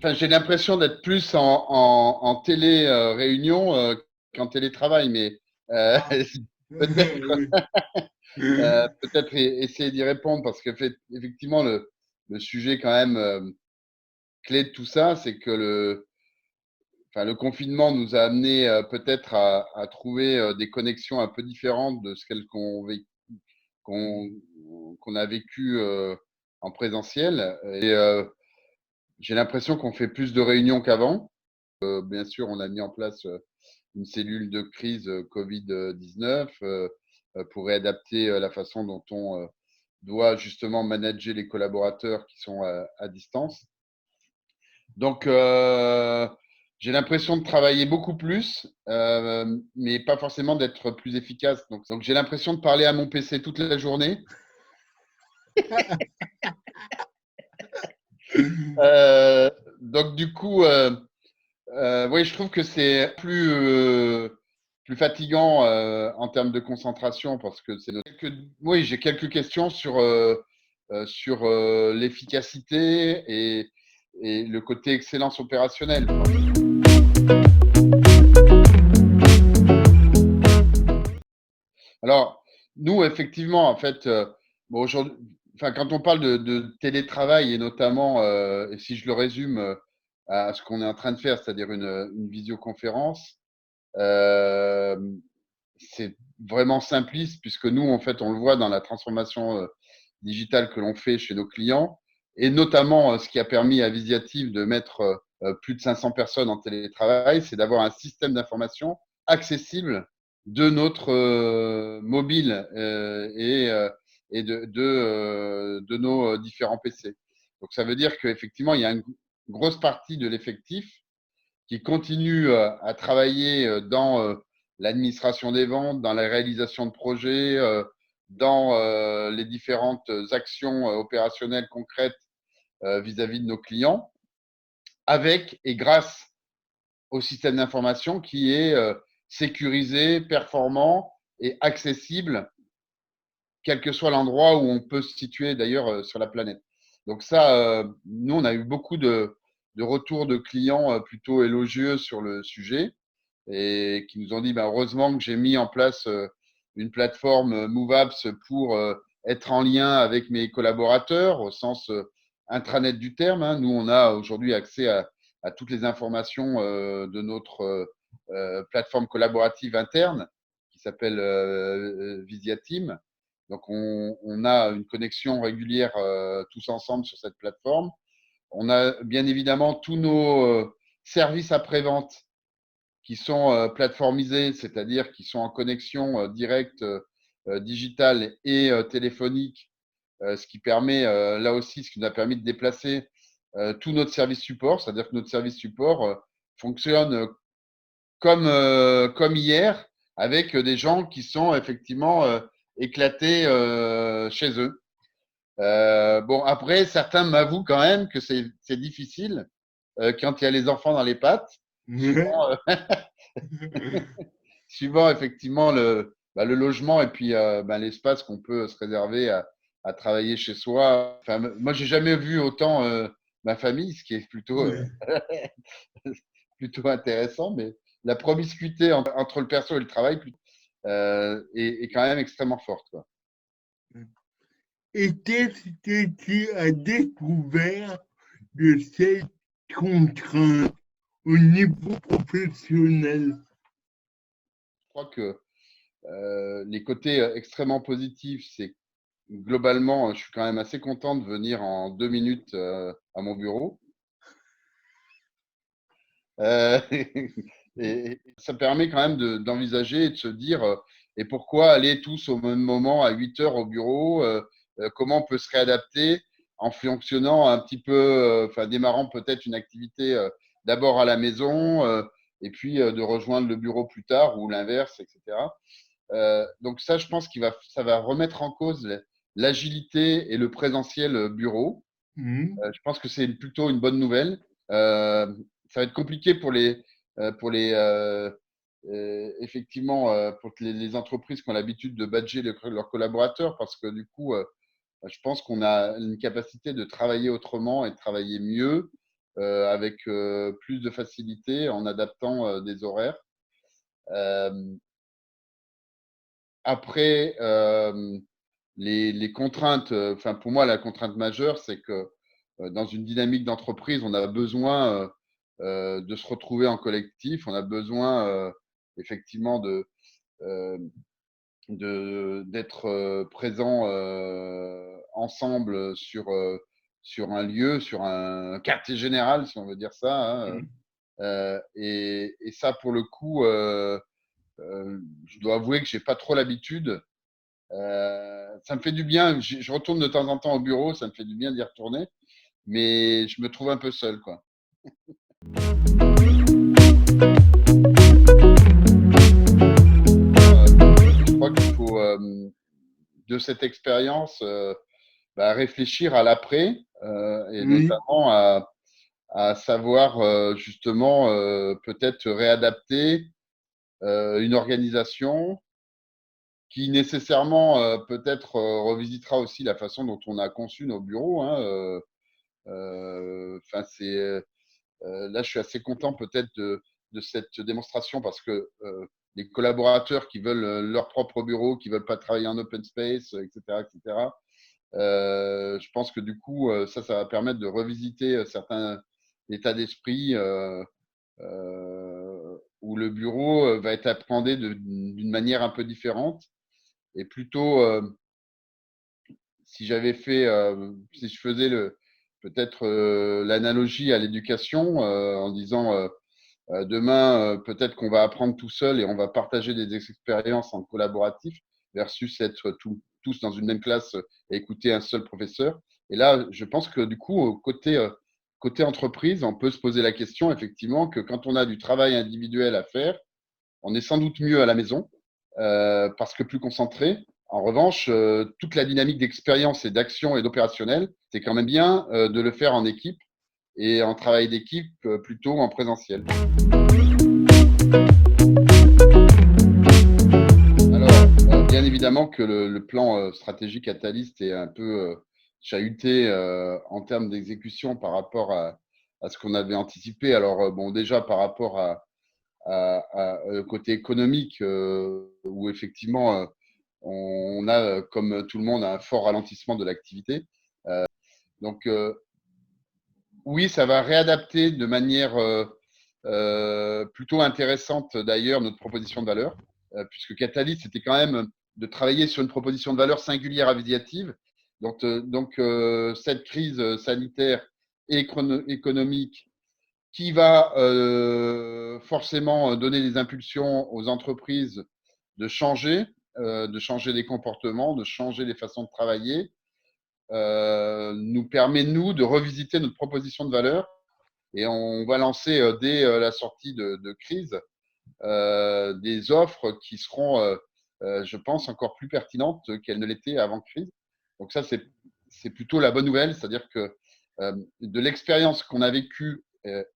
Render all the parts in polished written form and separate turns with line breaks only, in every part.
Enfin, j'ai l'impression d'être plus en télé-réunion qu'en télétravail, mais euh,
Ah,
peut-être
oui.
peut-être essayer d'y répondre parce qu'effectivement, le sujet quand même clé de tout ça, c'est que le confinement nous a amené peut-être à trouver des connexions un peu différentes de ce qu'on qu'on a vécu en présentiel. Et j'ai l'impression qu'on fait plus de réunions qu'avant. Bien sûr, on a mis en place une cellule de crise Covid-19 pour réadapter la façon dont on doit justement manager les collaborateurs qui sont à distance. Donc, j'ai l'impression de travailler beaucoup plus, mais pas forcément d'être plus efficace. Donc j'ai l'impression de parler à mon PC toute la journée. Donc, du coup, oui, je trouve que c'est plus fatigant en termes de concentration parce que oui, j'ai quelques questions sur l'efficacité et le côté excellence opérationnelle. Alors, nous, effectivement, en fait, bon, aujourd'hui, enfin, quand on parle de télétravail et notamment, et si je le résume à ce qu'on est en train de faire, c'est-à-dire une visioconférence, euh, c'est vraiment simpliste puisque nous, en fait, on le voit dans la transformation digitale que l'on fait chez nos clients et notamment ce qui a permis à Visiative de mettre plus de 500 personnes en télétravail, c'est d'avoir un système d'information accessible de notre mobile et de nos différents PC. Donc ça veut dire qu'effectivement, il y a une grosse partie de l'effectif qui continue à travailler dans l'administration des ventes, dans la réalisation de projets, dans les différentes actions opérationnelles concrètes vis-à-vis de nos clients, avec et grâce au système d'information qui est sécurisé, performant et accessible, quel que soit l'endroit où on peut se situer d'ailleurs sur la planète. Donc ça, nous, on a eu beaucoup de retours de clients plutôt élogieux sur le sujet et qui nous ont dit bah, heureusement que j'ai mis en place une plateforme MoveApps pour être en lien avec mes collaborateurs au sens intranet du terme. Hein. Nous, on a aujourd'hui accès à toutes les informations de notre plateforme collaborative interne qui s'appelle Visiateam. Donc, on a une connexion régulière tous ensemble sur cette plateforme. On a bien évidemment tous nos services après-vente qui sont plateformisés, c'est-à-dire qui sont en connexion directe digitale et téléphonique, ce qui permet, là aussi, ce qui nous a permis de déplacer tout notre service support, c'est-à-dire que notre service support fonctionne comme hier, avec des gens qui sont effectivement éclatés chez eux. Bon, après, certains m'avouent quand même que c'est difficile quand il y a les enfants dans les pattes, suivant, suivant effectivement le logement et puis l'espace qu'on peut se réserver à travailler chez soi. Enfin, moi, j'ai jamais vu autant ma famille, ce qui est plutôt intéressant, mais la promiscuité entre le perso et le travail est quand même extrêmement forte, quoi.
Et qu'est-ce que tu as découvert de cette contrainte au niveau professionnel?
Je crois que les côtés extrêmement positifs, c'est globalement, je suis quand même assez content de venir en 2 minutes à mon bureau. Euh, et ça permet quand même d'envisager et de se dire et pourquoi aller tous au même moment à 8 heures au bureau, comment on peut se réadapter en fonctionnant un petit peu, enfin démarrant peut-être une activité d'abord à la maison et puis de rejoindre le bureau plus tard ou l'inverse, etc. Donc ça, je pense ça va remettre en cause l'agilité et le présentiel bureau.
Mhm.
Je pense que c'est plutôt une bonne nouvelle. Ça va être compliqué pour effectivement, pour les entreprises qui ont l'habitude de badger leurs collaborateurs, parce que du coup, je pense qu'on a une capacité de travailler autrement et de travailler mieux avec plus de facilité en adaptant des horaires. Après, les contraintes, enfin pour moi, la contrainte majeure, c'est que dans une dynamique d'entreprise, on a besoin de se retrouver en collectif, on a besoin effectivement euh, d'être présents ensemble sur un lieu, sur un quartier général, si on veut dire ça, hein. Et ça, pour le coup, je dois avouer que j'ai pas trop l'habitude. Ça me fait du bien. Je retourne de temps en temps au bureau, ça me fait du bien d'y retourner, mais je me trouve un peu seul, quoi. Je crois qu'il faut, de cette expérience, réfléchir à l'après, et
Oui,
notamment à savoir justement peut-être réadapter une organisation qui nécessairement peut-être revisitera aussi la façon dont on a conçu nos bureaux, hein. Enfin, là, je suis assez content peut-être de cette démonstration parce que les collaborateurs qui veulent leur propre bureau, qui veulent pas travailler en open space, etc., etc. Je pense que du coup, ça va permettre de revisiter certains états d'esprit où le bureau va être appréhendé d'une manière un peu différente et plutôt si j'avais fait, si je faisais peut-être l'analogie à l'éducation en disant demain, peut-être qu'on va apprendre tout seul et on va partager des expériences en collaboratif versus être tous dans une même classe et écouter un seul professeur. Et là, je pense que du coup, côté entreprise, on peut se poser la question effectivement que quand on a du travail individuel à faire, on est sans doute mieux à la maison parce que plus concentré. En revanche, toute la dynamique d'expérience et d'action et d'opérationnel, c'est quand même bien de le faire en équipe et en travail d'équipe plutôt en présentiel. Alors, bien évidemment que le plan stratégique Catalyst est un peu chahuté en termes d'exécution par rapport à ce qu'on avait anticipé. Alors, bon, déjà par rapport côté économique, où effectivement, on a, comme tout le monde, un fort ralentissement de l'activité. Donc, oui, ça va réadapter de manière plutôt intéressante d'ailleurs notre proposition de valeur, puisque Catalyst, c'était quand même de travailler sur une proposition de valeur singulière aviative. Donc, cette crise sanitaire et économique qui va forcément donner des impulsions aux entreprises de changer les comportements, de changer les façons de travailler, nous permet, nous, de revisiter notre proposition de valeur. Et on va lancer dès la sortie de crise des offres qui seront, je pense, encore plus pertinentes qu'elles ne l'étaient avant crise. Donc ça, c'est plutôt la bonne nouvelle, c'est-à-dire que de l'expérience qu'on a vécue,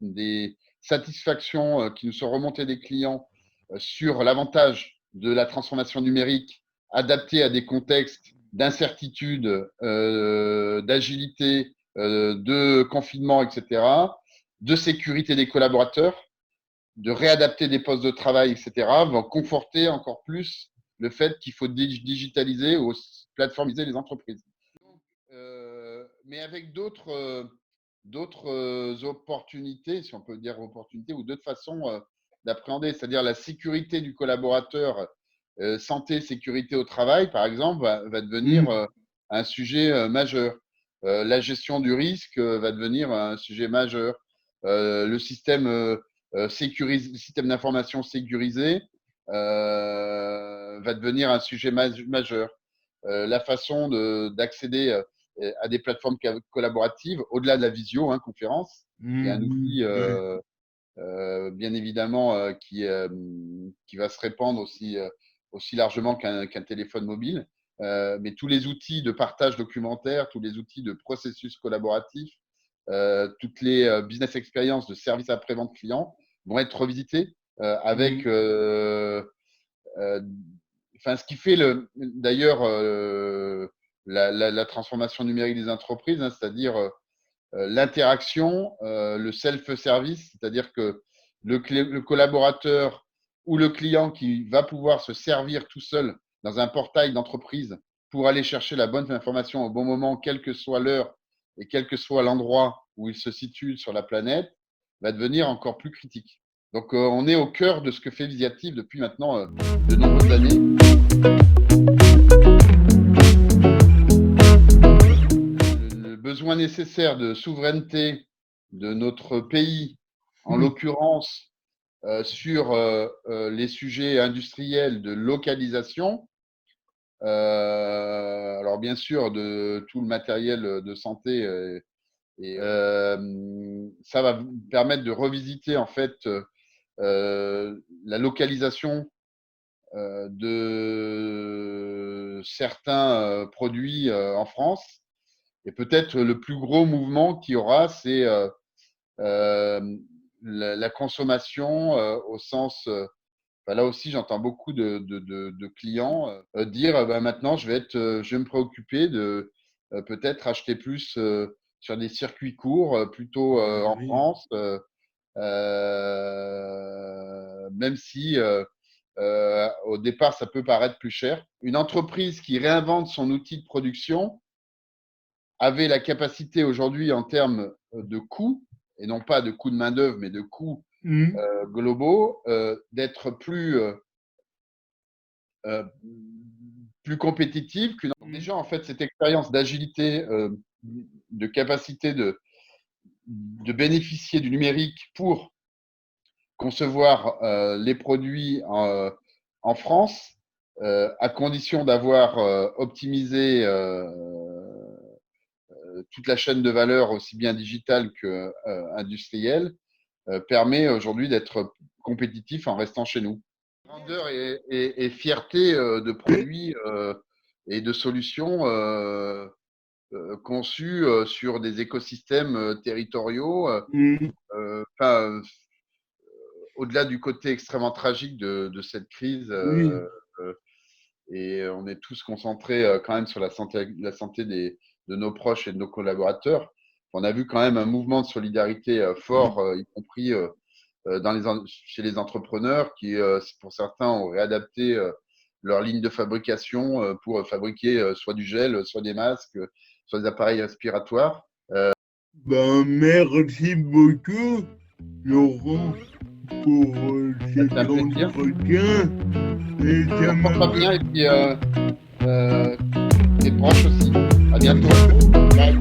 des satisfactions qui nous sont remontées des clients sur l'avantage de la transformation numérique adaptée à des contextes d'incertitude, d'agilité, de confinement, etc., de sécurité des collaborateurs, de réadapter des postes de travail, etc., vont conforter encore plus le fait qu'il faut digitaliser ou plateformiser les entreprises. Mais avec d'autres opportunités, si on peut dire opportunités, ou d'autres façons d'appréhender, c'est-à-dire la sécurité du collaborateur, santé, sécurité au travail, par exemple, va devenir un sujet majeur. La gestion du risque va devenir un sujet majeur. Le système système d'information sécurisé va devenir un sujet majeur. La façon d'accéder à des plateformes collaboratives, au-delà de la visio, hein, conférence, qui est un outil bien évidemment qui va se répandre aussi largement qu'un téléphone mobile. Mais tous les outils de partage documentaire, tous les outils de processus collaboratif, toutes les business experiences de service après-vente client vont être revisités avec enfin, ce qui fait d'ailleurs la transformation numérique des entreprises, hein, c'est-à-dire l'interaction, le self-service, c'est-à-dire que le collaborateur ou le client qui va pouvoir se servir tout seul dans un portail d'entreprise pour aller chercher la bonne information au bon moment, quelle que soit l'heure et quel que soit l'endroit où il se situe sur la planète, va devenir encore plus critique. Donc, on est au cœur de ce que fait Visiactive depuis maintenant de nombreuses années. Le besoin nécessaire de souveraineté de notre pays, en l'occurrence sur les sujets industriels de localisation, alors bien sûr de tout le matériel de santé, et ça va vous permettre de revisiter en fait la localisation de certains produits en France. Et peut-être le plus gros mouvement qu'il y aura, c'est la consommation au sens… là aussi, j'entends beaucoup de clients dire maintenant, je vais me préoccuper de peut-être acheter plus sur des circuits courts, plutôt en France, même si au départ, ça peut paraître plus cher. Une entreprise qui réinvente son outil de production avait la capacité aujourd'hui en termes de coûts, et non pas de coûts de main-d'œuvre, mais de coûts globaux, d'être plus compétitive qu'une. Déjà, en fait, cette expérience d'agilité, de capacité de bénéficier du numérique pour concevoir les produits en France, à condition d'avoir optimisé toute la chaîne de valeur, aussi bien digitale qu'industrielle, permet aujourd'hui d'être compétitif en restant chez nous. Grandeur et fierté de produits et de solutions conçues sur des écosystèmes territoriaux. Au-delà du côté extrêmement tragique de cette crise, et on est tous concentrés quand même sur la santé de nos proches et de nos collaborateurs. On a vu quand même un mouvement de solidarité fort, y compris chez les entrepreneurs qui, pour certains, ont réadapté leur ligne de fabrication pour fabriquer soit du gel, soit des masques, soit des appareils respiratoires.
Merci beaucoup, Laurent, pour cet entretien.
Et ça m'a bien, et puis tes proches aussi. À bientôt. Bye.